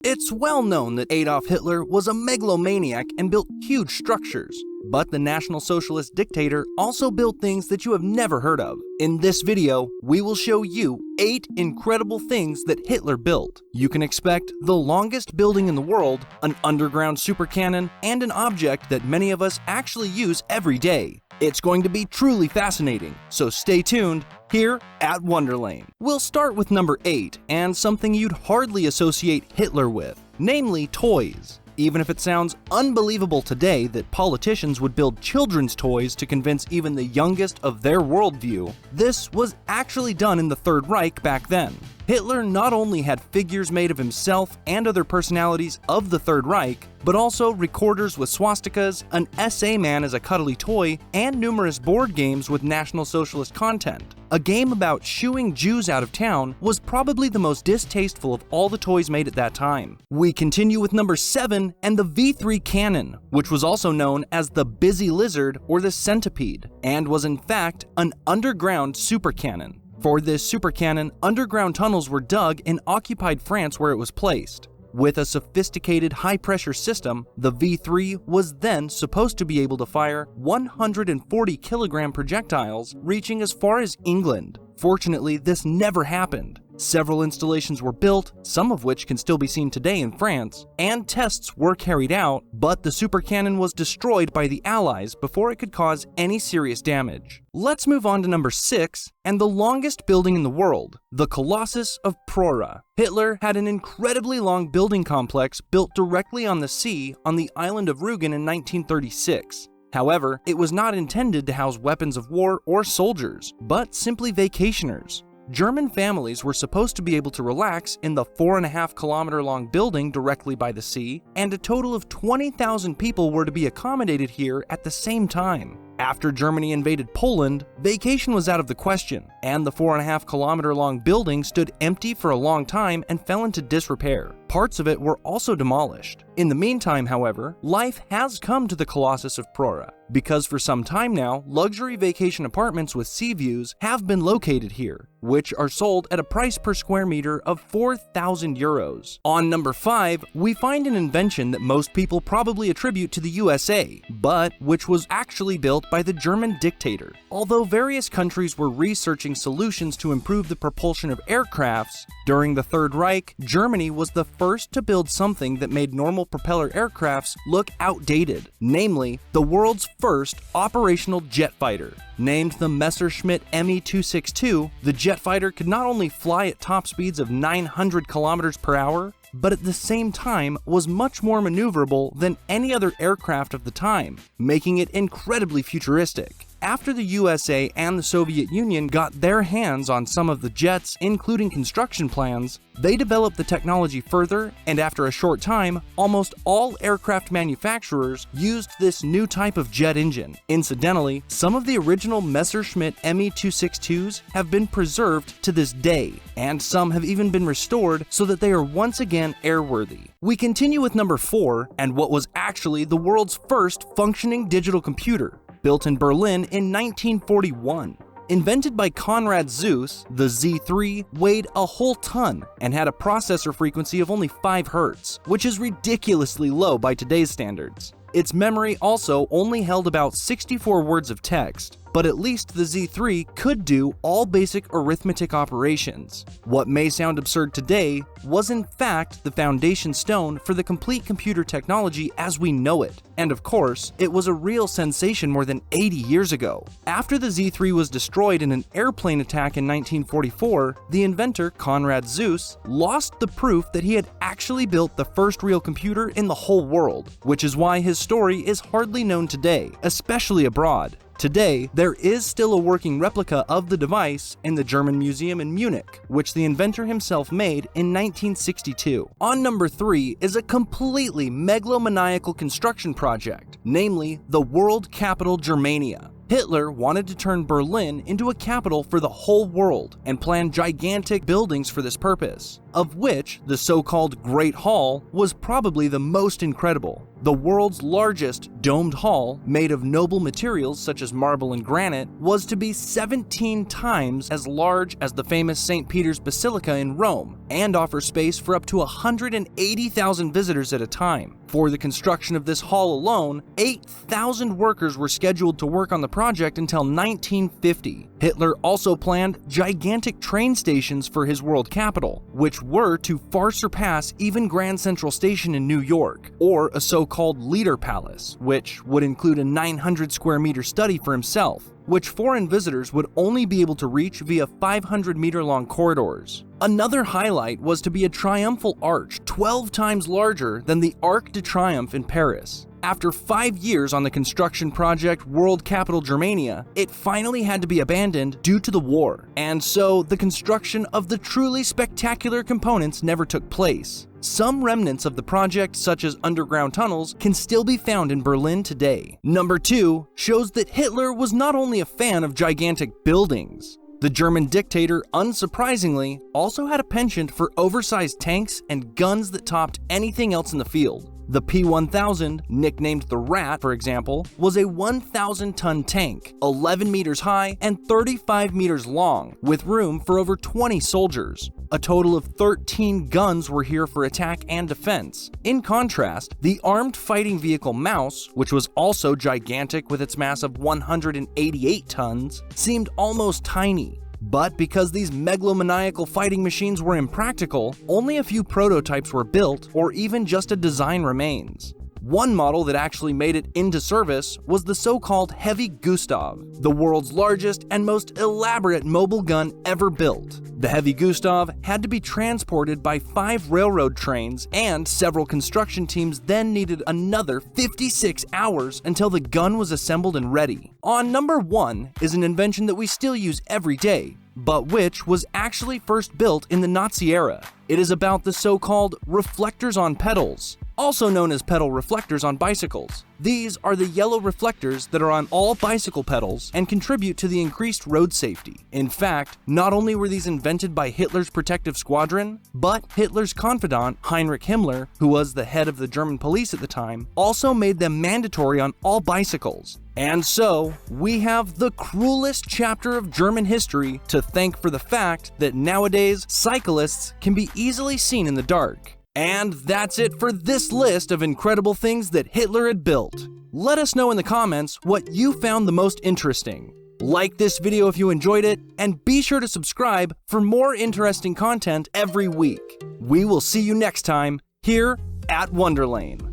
It's well known that Adolf Hitler was a megalomaniac and built huge structures, but the National Socialist dictator also built things that you have never heard of. In this video, we will show you 8 incredible things that Hitler built. You can expect the longest building in the world, an underground super cannon, and an object that many of us actually use every day. It's going to be truly fascinating, so stay tuned here at Wonderlane. We'll start with number 8, and something you'd hardly associate Hitler with, namely toys. Even if it sounds unbelievable today that politicians would build children's toys to convince even the youngest of their worldview, this was actually done in the Third Reich back then. Hitler not only had figures made of himself and other personalities of the Third Reich, but also recorders with swastikas, an SA man as a cuddly toy, and numerous board games with National Socialist content. A game about shooing Jews out of town was probably the most distasteful of all the toys made at that time. We continue with number 7 and the V3 cannon, which was also known as the Busy Lizard or the Centipede, and was in fact an underground super cannon. For this super cannon, underground tunnels were dug in occupied France where it was placed. With a sophisticated high-pressure system, the V3 was then supposed to be able to fire 140-kilogram projectiles reaching as far as England. Fortunately, this never happened. Several installations were built, some of which can still be seen today in France, and tests were carried out, but the super cannon was destroyed by the Allies before it could cause any serious damage. Let's move on to number 6, and the longest building in the world, the Colossus of Prora. Hitler had an incredibly long building complex built directly on the sea on the island of Rügen in 1936. However, it was not intended to house weapons of war or soldiers, but simply vacationers. German families were supposed to be able to relax in the 4.5-kilometer long building directly by the sea, and a total of 20,000 people were to be accommodated here at the same time. After Germany invaded Poland, vacation was out of the question, and the 4.5-kilometer long building stood empty for a long time and fell into disrepair. Parts of it were also demolished. In the meantime, however, life has come to the Colossus of Prora, because for some time now, luxury vacation apartments with sea views have been located here, which are sold at a price per square meter of 4,000 euros. On number 5, we find an invention that most people probably attribute to the USA, but which was actually built by the German dictator. Although various countries were researching solutions to improve the propulsion of aircrafts, during the Third Reich, Germany was the first to build something that made normal propeller aircrafts look outdated, namely the world's first operational jet fighter. Named the Messerschmitt Me-262, the jet fighter could not only fly at top speeds of 900 kilometers per hour, but at the same time was much more maneuverable than any other aircraft of the time, making it incredibly futuristic. After the USA and the Soviet Union got their hands on some of the jets, including construction plans, they developed the technology further, and after a short time, almost all aircraft manufacturers used this new type of jet engine. Incidentally, some of the original Messerschmitt Me-262s have been preserved to this day, and some have even been restored so that they are once again airworthy. We continue with number 4, and what was actually the world's first functioning digital computer, built in Berlin in 1941. Invented by Konrad Zuse, the Z3 weighed a whole ton and had a processor frequency of only 5 Hz, which is ridiculously low by today's standards. Its memory also only held about 64 words of text, but at least the Z3 could do all basic arithmetic operations. What may sound absurd today was in fact the foundation stone for the complete computer technology as we know it. And of course, it was a real sensation more than 80 years ago. After the Z3 was destroyed in an airplane attack in 1944, the inventor Konrad Zuse lost the proof that he had actually built the first real computer in the whole world, which is why his story is hardly known today, especially abroad. Today, there is still a working replica of the device in the German Museum in Munich, which the inventor himself made in 1962. On number 3 is a completely megalomaniacal construction project, namely the world capital Germania. Hitler wanted to turn Berlin into a capital for the whole world and planned gigantic buildings for this purpose, of which the so-called Great Hall was probably the most incredible. The world's largest domed hall, made of noble materials such as marble and granite, was to be 17 times as large as the famous St. Peter's Basilica in Rome and offer space for up to 180,000 visitors at a time. For the construction of this hall alone, 8,000 workers were scheduled to work on the project until 1950. Hitler also planned gigantic train stations for his world capital, which were to far surpass even Grand Central Station in New York, or a so-called Leader Palace, which would include a 900 square meter study for himself, which foreign visitors would only be able to reach via 500-meter-long corridors. Another highlight was to be a triumphal arch 12 times larger than the Arc de Triomphe in Paris. After 5 years on the construction project World Capital Germania, it finally had to be abandoned due to the war, and so the construction of the truly spectacular components never took place. Some remnants of the project, such as underground tunnels, can still be found in Berlin today. Number 2 shows that Hitler was not only a fan of gigantic buildings. The German dictator, unsurprisingly, also had a penchant for oversized tanks and guns that topped anything else in the field. The P-1000, nicknamed the Rat, for example, was a 1,000-ton tank, 11 meters high and 35 meters long, with room for over 20 soldiers. A total of 13 guns were here for attack and defense. In contrast, the armed fighting vehicle Maus, which was also gigantic with its mass of 188 tons, seemed almost tiny. But because these megalomaniacal fighting machines were impractical, only a few prototypes were built, or even just a design remains. One model that actually made it into service was the so-called Heavy Gustav, the world's largest and most elaborate mobile gun ever built. The Heavy Gustav had to be transported by 5 railroad trains, and several construction teams then needed another 56 hours until the gun was assembled and ready. On number 1 is an invention that we still use every day, but which was actually first built in the Nazi era. It is about the so-called reflectors on pedals, also known as pedal reflectors on bicycles. These are the yellow reflectors that are on all bicycle pedals and contribute to the increased road safety. In fact, not only were these invented by Hitler's protective squadron, but Hitler's confidant, Heinrich Himmler, who was the head of the German police at the time, also made them mandatory on all bicycles. And so, we have the cruelest chapter of German history to thank for the fact that nowadays cyclists can be easily seen in the dark. And that's it for this list of incredible things that Hitler had built. Let us know in the comments what you found the most interesting. Like this video if you enjoyed it, and be sure to subscribe for more interesting content every week. We will see you next time here at Wonderlane.